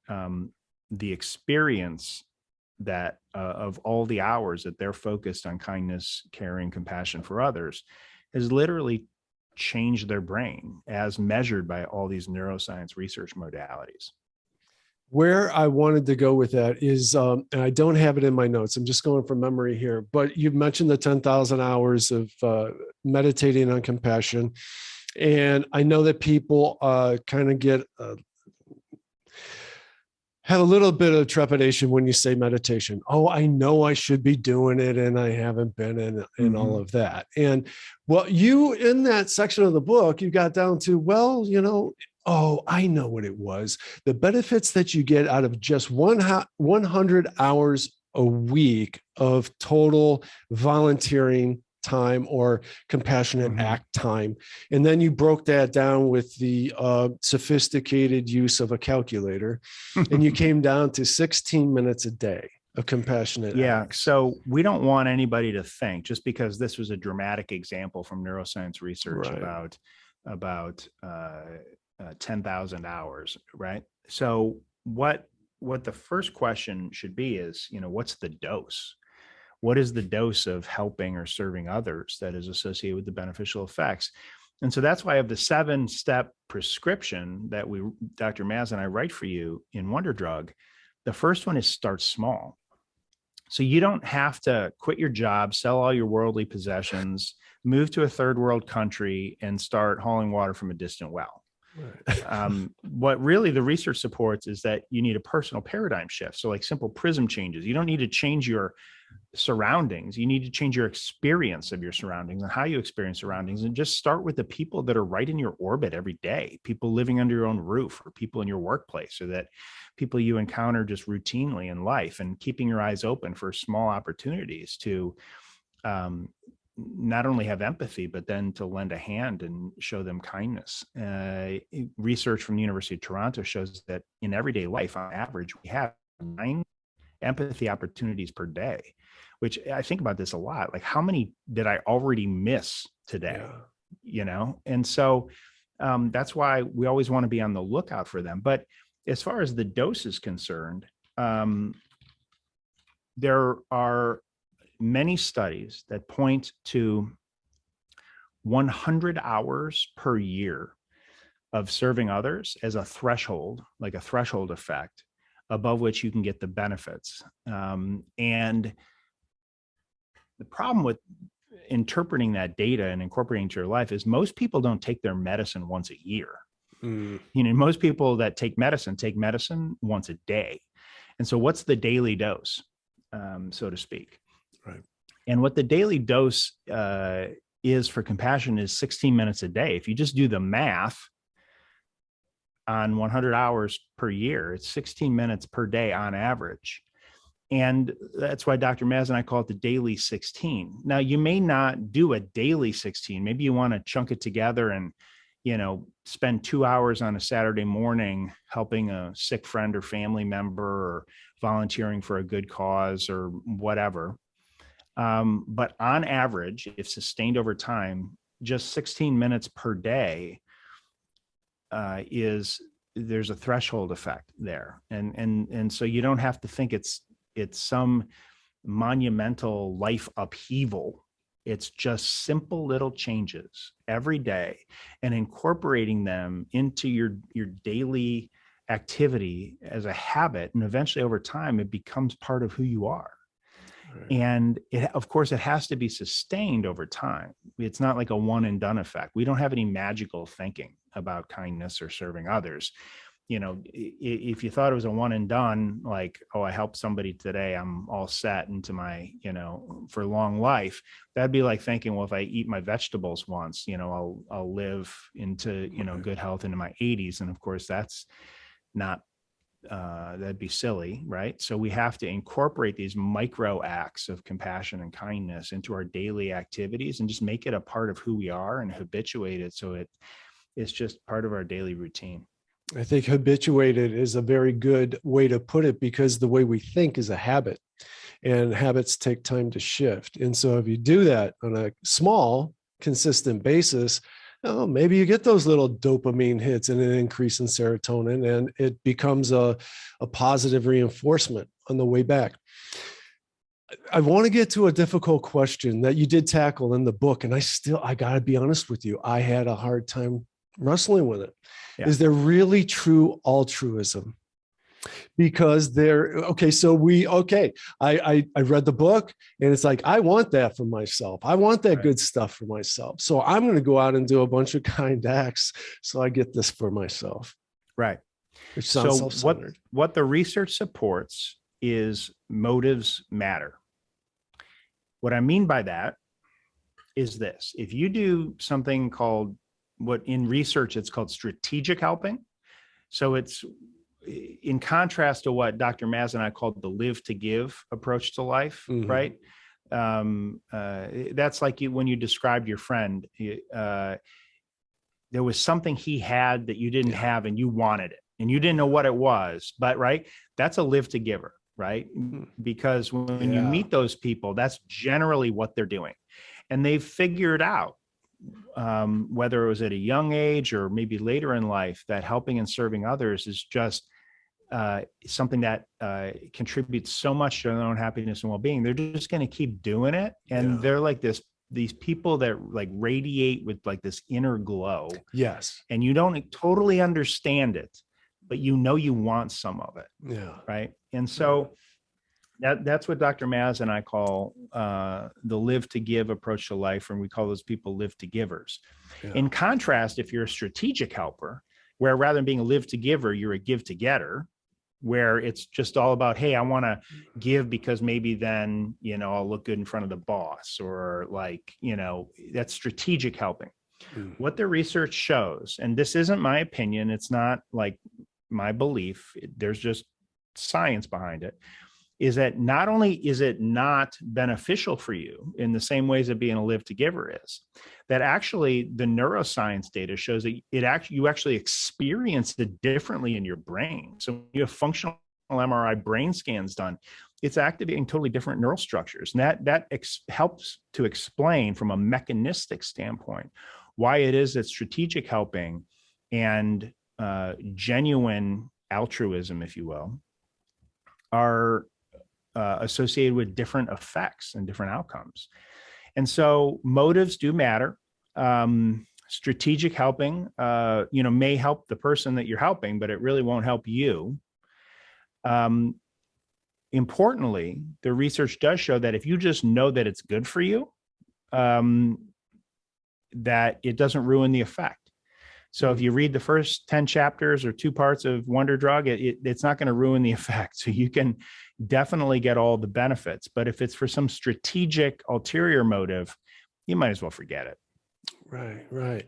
the experience that of all the hours that they're focused on kindness, caring, compassion for others has literally changed their brain as measured by all these neuroscience research modalities. Where I wanted to go with that is, and I don't have it in my notes, I'm just going from memory here, but you mentioned the 10,000 hours of meditating on compassion. And I know that people kind of have a little bit of trepidation when you say meditation. Oh, I know I should be doing it, and I haven't been, and all of that. And well, you, in that section of the book, you got down to, well, oh, I know what it was. The benefits that you get out of just 100 hours a week of total volunteering time or compassionate Mhm. act time. And then you broke that down with the sophisticated use of a calculator, and you came down to 16 minutes a day of compassionate Yeah. acts. So we don't want anybody to think, just because this was a dramatic example from neuroscience research Right. about 10,000 hours, right? So what the first question should be is, what's the dose? What is the dose of helping or serving others that is associated with the beneficial effects? And so that's why I have the 7-step prescription that Dr. Maz and I write for you in Wonder Drug. The first one is start small. So you don't have to quit your job, sell all your worldly possessions, move to a third world country, and start hauling water from a distant well. Right. What really the research supports is that you need a personal paradigm shift. So like simple prism changes. You don't need to change your surroundings. You need to change your experience of your surroundings and how you experience surroundings, and just start with the people that are right in your orbit every day, people living under your own roof, or people in your workplace, or that people you encounter just routinely in life, and keeping your eyes open for small opportunities to not only have empathy, but then to lend a hand and show them kindness. Research from the University of Toronto shows that in everyday life, on average, we have 9 empathy opportunities per day, which I think about this a lot. Like, how many did I already miss today? Yeah. And so that's why we always want to be on the lookout for them. But as far as the dose is concerned, there are many studies that point to 100 hours per year of serving others as a threshold, like a threshold effect, above which you can get the benefits. And the problem with interpreting that data and incorporating into your life is most people don't take their medicine once a year. Most people that take medicine once a day. And so what's the daily dose, so to speak? Right. And what the daily dose is for compassion is 16 minutes a day. If you just do the math on 100 hours per year, it's 16 minutes per day on average. And that's why Dr. Maz and I call it the daily 16. Now, you may not do a daily 16. Maybe you want to chunk it together and, spend 2 hours on a Saturday morning helping a sick friend or family member, or volunteering for a good cause, or whatever. But on average, if sustained over time, just 16 minutes per day there's a threshold effect there. And so you don't have to think it's some monumental life upheaval. It's just simple little changes every day, and incorporating them into your daily activity as a habit. And eventually over time, it becomes part of who you are. Right. And of course, it has to be sustained over time. It's not like a one and done effect. We don't have any magical thinking about kindness or serving others. If you thought it was a one and done, like, oh, I helped somebody today, I'm all set into my, for long life, that'd be like thinking, well, if I eat my vegetables once, I'll live into, good health into my 80s. And of course, that's not, that'd be silly, right? So we have to incorporate these micro acts of compassion and kindness into our daily activities, and just make it a part of who we are, and habituate it so it's just part of our daily routine. I think habituated is a very good way to put it, because the way we think is a habit, and habits take time to shift. And so if you do that on a small, consistent basis, maybe you get those little dopamine hits and an increase in serotonin, and it becomes a positive reinforcement on the way back. I want to get to a difficult question that you did tackle in the book, and I got to be honest with you, I had a hard time wrestling with it. Yeah. Is there really true altruism? Because I read the book, and it's like, I want that for myself. I want that good stuff for myself. So I'm going to go out and do a bunch of kind acts so I get this for myself. Right. Which sounds self-centered. What the research supports is motives matter. What I mean by that is this: if you do something called, what in research it's called strategic helping. So it's in contrast to what Dr. Maz and I called the live to give approach to life, right? that's like when you described your friend, there was something he had that you didn't have and you wanted it and you didn't know what it was, but right. That's a live to giver, right? Because when you meet those people, that's generally what they're doing. And they've figured out, whether it was at a young age or maybe later in life, that helping and serving others is just something that contributes so much to their own happiness and well-being. They're just going to keep doing it. And they're like these people that like radiate with like this inner glow. Yes. And you don't totally understand it, but you know you want some of it. Yeah. Right. And so that's what Dr. Maz and I call the live to give approach to life. And we call those people live to givers. Yeah. In contrast, if you're a strategic helper, where rather than being a live to giver, you're a give to getter, where it's just all about, hey, I want to give because maybe then, you know, I'll look good in front of the boss, or like, you know, that's strategic helping. What the research shows, and this isn't my opinion, it's not like my belief, there's just science behind it, is that not only is it not beneficial for you in the same ways that being a live to giver is, that actually the neuroscience data shows that you actually experience it differently in your brain. So when you have functional MRI brain scans done, it's activating totally different neural structures. And that helps to explain from a mechanistic standpoint why it is that strategic helping and genuine altruism, if you will, are associated with different effects and different outcomes. And so motives do matter. Strategic helping, may help the person that you're helping, but it really won't help you. Importantly, the research does show that if you just know that it's good for you, that it doesn't ruin the effect. So if you read the first 10 chapters or 2 parts of Wonder Drug, it's not going to ruin the effect. So you can definitely get all the benefits. But if it's for some strategic ulterior motive, you might as well forget it. Right.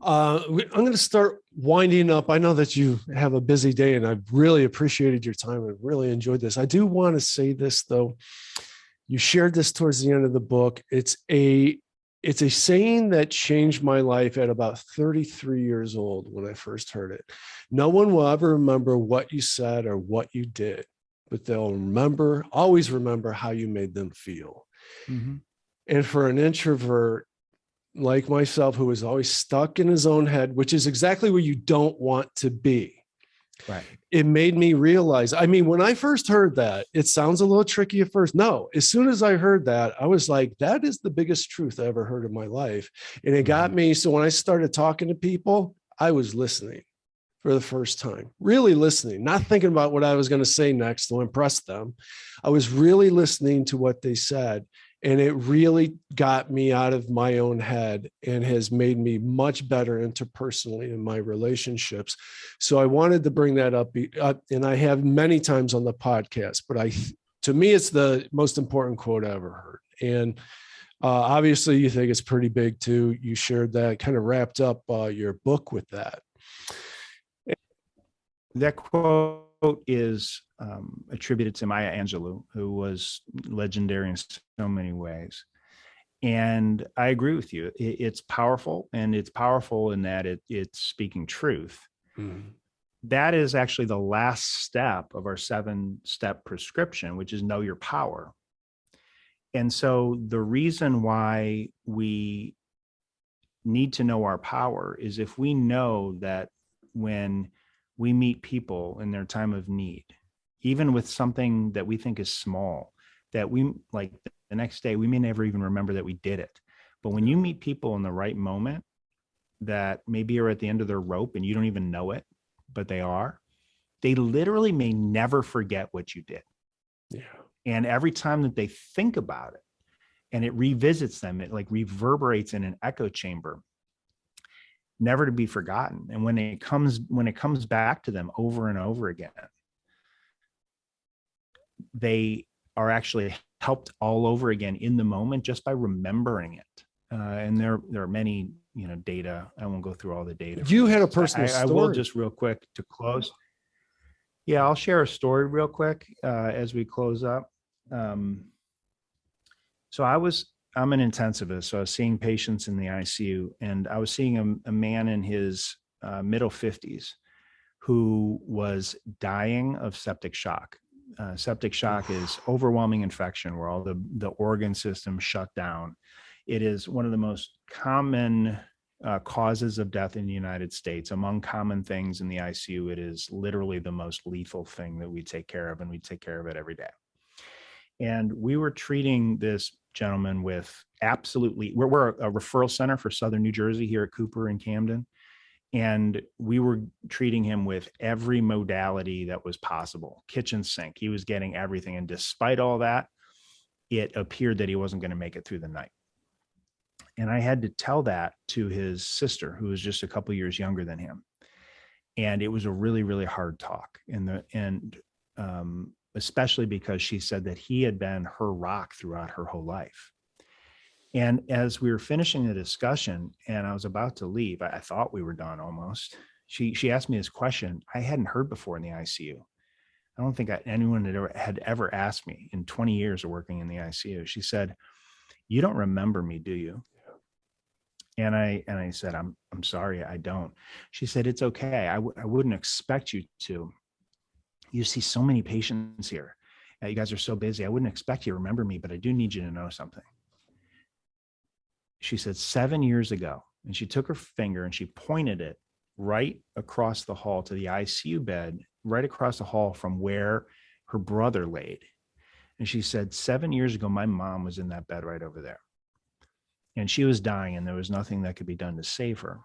I'm going to start winding up. I know that you have a busy day, and I've really appreciated your time. I've really enjoyed this. I do want to say this, though. You shared this towards the end of the book. It's a saying that changed my life at about 33 years old when I first heard it. No one will ever remember what you said or what you did, but they'll always remember how you made them feel. Mm-hmm. And for an introvert like myself, who is always stuck in his own head, which is exactly where you don't want to be. Right. It made me realize, when I first heard that, it sounds a little tricky at first. No, as soon as I heard that, I was like, that is the biggest truth I ever heard in my life. And it got me. So when I started talking to people, I was listening for the first time, really listening, not thinking about what I was going to say next to impress them. I was really listening to what they said. And it really got me out of my own head and has made me much better interpersonally in my relationships. So I wanted to bring that up, and I have many times on the podcast, but to me, it's the most important quote I ever heard. And obviously you think it's pretty big too. You shared that, kind of wrapped up your book with that. That quote is attributed to Maya Angelou, who was legendary in so many ways. And I agree with you. It's powerful, and it's powerful in that it's speaking truth. Mm-hmm. That is actually the last step of our 7-step prescription, which is know your power. And so the reason why we need to know our power is if we know that when we meet people in their time of need, even with something that we think is small, that we like the next day, we may never even remember that we did it. But when you meet people in the right moment that maybe are at the end of their rope and you don't even know it, but they literally may never forget what you did. Yeah. And every time that they think about it and it revisits them, it like reverberates in an echo chamber, never to be forgotten. And when it comes back to them over and over again, they are actually helped all over again in the moment just by remembering it. And there are many, data. I won't go through all the data. You had a personal story. I will just real quick to close. Yeah, I'll share a story real quick as we close up. So I'm an intensivist. So I was seeing patients in the ICU, and I was seeing a man in his middle 50s who was dying of septic shock. Septic shock is overwhelming infection where all the organ systems shut down. It is one of the most common causes of death in the United States. Among common things in the ICU, it is literally the most lethal thing that we take care of, and we take care of it every day. And we were treating this gentleman with we're a referral center for Southern New Jersey here at Cooper and Camden. And we were treating him with every modality that was possible, kitchen sink. He was getting everything. And despite all that, it appeared that he wasn't going to make it through the night. And I had to tell that to his sister, who was just a couple years younger than him. And it was a really, really hard talk. Especially because she said that he had been her rock throughout her whole life. And as we were finishing the discussion and I was about to leave, I thought we were done almost. She asked me this question I hadn't heard before in the ICU. I don't think anyone had ever asked me in 20 years of working in the ICU. She said, "You don't remember me, do you?" And I said, I'm sorry, I don't. She said, "It's okay. I wouldn't expect you to. You see so many patients here. You guys are so busy. I wouldn't expect you to remember me, but I do need you to know something." She said 7 years ago, and she took her finger and she pointed it right across the hall to the ICU bed, right across the hall from where her brother laid. And she said, 7 years ago, my mom was in that bed right over there. And she was dying, and there was nothing that could be done to save her.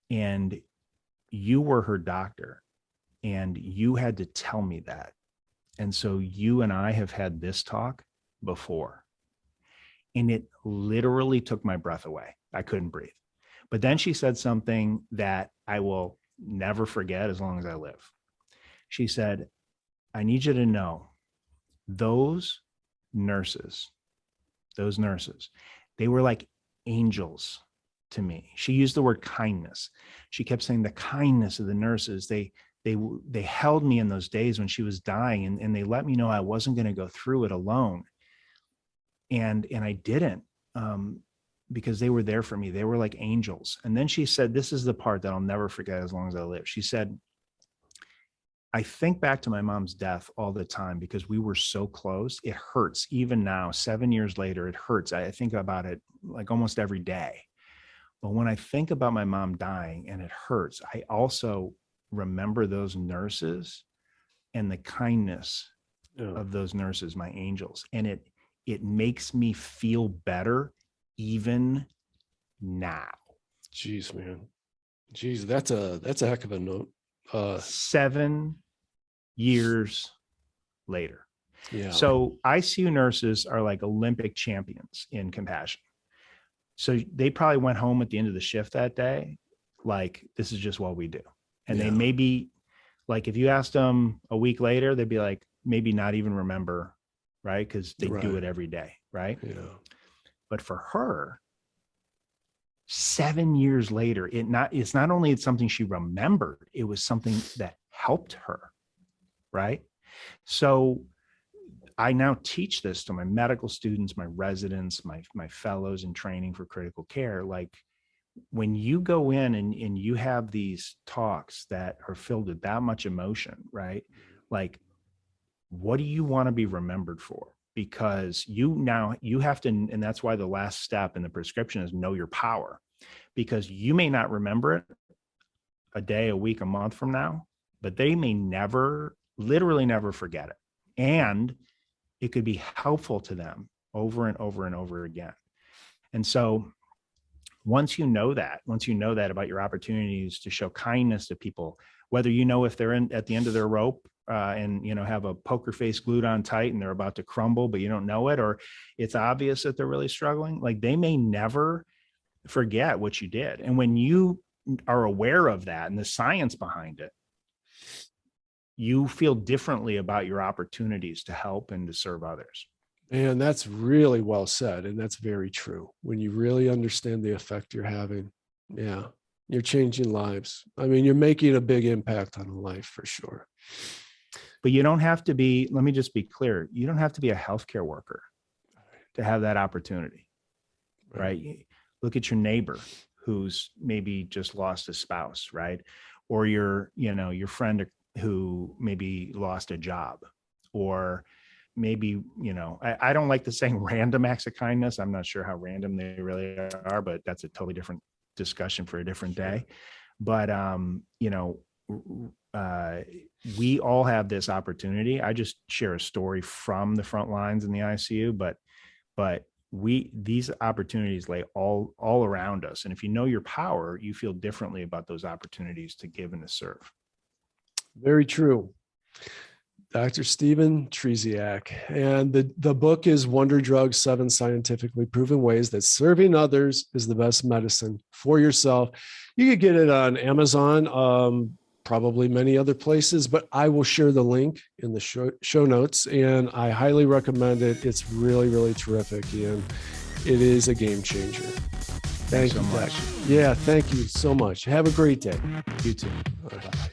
And you were her doctor, and you had to tell me that. And so you and I have had this talk before. And it literally took my breath away. I couldn't breathe. But then she said something that I will never forget as long as I live. She said, "I need you to know those nurses, they were like angels to me." She used the word kindness. She kept saying the kindness of the nurses. They held me in those days when she was dying, and they let me know I wasn't going to go through it alone. And I didn't, because they were there for me. They were like angels. And then she said, this is the part that I'll never forget as long as I live. She said, "I think back to my mom's death all the time because we were so close. It hurts even now, 7 years later, it hurts. I think about it like almost every day. But when I think about my mom dying and it hurts, I also remember those nurses and the kindness of those nurses, my angels. And it makes me feel better even now." Jeez, man. Jeez, that's a heck of a note. 7 years later. Yeah. So ICU nurses are like Olympic champions in compassion. So they probably went home at the end of the shift that day, like, this is just what we do. And they maybe, like, if you asked them a week later, they'd be like, maybe not even remember, right? Because they do it every day, right? Yeah. But for her, 7 years later, it's not only something she remembered, it was something that helped her, right? So I now teach this to my medical students, my residents, my fellows in training for critical care. Like, when you go in and you have these talks that are filled with that much emotion, right? Like, what do you want to be remembered for? Because you have to, and that's why the last step in the prescription is know your power, because you may not remember it a day, a week, a month from now, but they may literally never forget it. And it could be helpful to them over and over and over again. And so once you know that about your opportunities to show kindness to people, whether if they're at the end of their rope and have a poker face glued on tight and they're about to crumble, but you don't know it, or it's obvious that they're really struggling, like, they may never forget what you did. And when you are aware of that and the science behind it, you feel differently about your opportunities to help and to serve others. Man, that's really well said. And that's very true. When you really understand the effect you're having, you're changing lives. I mean, you're making a big impact on a life for sure. But you don't have to be, let me just be clear, you don't have to be a healthcare worker. to have that opportunity, right? Look at your neighbor who's maybe just lost a spouse, right? Or your friend who maybe lost a job, or maybe, I don't like the saying random acts of kindness. I'm not sure how random they really are, but that's a totally different discussion for a different day. But, we all have this opportunity. I just share a story from the front lines in the ICU, but these opportunities lay all around us. And if you know your power, you feel differently about those opportunities to give and to serve. Very true. Dr. Stephen Trzeciak. And the book is Wonder Drug, 7 Scientifically Proven Ways That Serving Others is the Best Medicine for Yourself. You could get it on Amazon, probably many other places, but I will share the link in the show notes, and I highly recommend it. It's really, really terrific, and it is a game changer. Thank you so much. Yeah, thank you so much. Have a great day. You too. Bye.